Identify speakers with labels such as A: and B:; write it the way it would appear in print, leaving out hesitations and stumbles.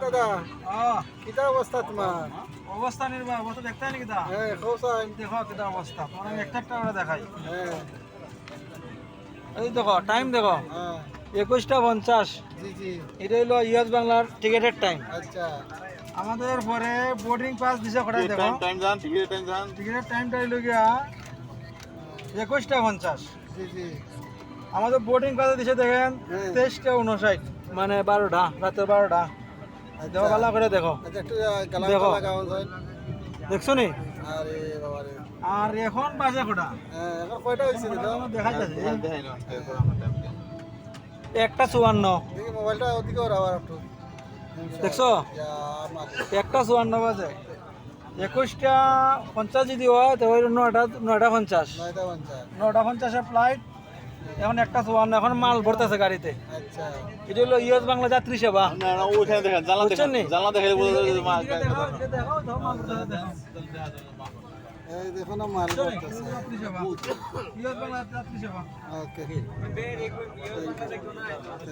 A: দাদা
B: আহ
A: কিতা অবস্থা তোমার?
B: অবস্থা নির্বাহ অবস্থা দেখতে নাকি দা
A: হ্যাঁ খোসাই।
B: দেখো কিটা অবস্থা তোমার আমি একটা একটা করে দেখাই
A: হ্যাঁ
B: এই দেখো টাইম দেখো
A: হ্যাঁ
B: 21:50
A: জি জি
B: এটা হলো ইউএস বাংলার টিকেটের টাইম
A: আচ্ছা
B: আমাদের পরে বোর্ডিং পাস দিছে কটাই দেখো
C: টাইম জান টিকিটের টাইম জান
B: টিকেটের টাইমটা হইলো গিয়া 21:50
A: জি জি
B: আমাদের বোর্ডিং পাসে দিছে দেখেন
A: হ্যাঁ।
B: 23:59 মানে 12টা রাতের 12টা দেখো ভালো করে দেখো
A: আচ্ছা একটু গালা
B: দেখো।
A: লাগাও যায়।
B: দেখছো নি
A: আরে বাবা রে
B: আর এখন বাজে কটা
A: হ্যাঁ এখন কয়টা হইছে দাদা?
B: দেখা যাচ্ছে
C: দেখাই না এরপর আমার টাইম
B: 1:54
A: দেখি মোবাইলটা ওদিকে ওর আবার একটু
B: দেখছো?
A: ইয়া আমার
B: 1:54 বাজে 21:50 যদি হয় তো 9:50
A: 9:50
B: এর ফ্লাইট এখন 1:54 এখন মাল ভরতেছে গাড়িতে
A: আচ্ছা
B: এটা হলো ইউএস বাংলা যাত্রী সেবা
C: না না ওখানে দেখেন জানলা
B: বুঝছেন নি?
C: দেখেন জানলা দেখে বোঝা যায় যে মা
A: এই দেখো না মাল করতেছে
B: ইউএস বাংলা যাত্রী সেবা
A: ওকে থ্যাংক ইউ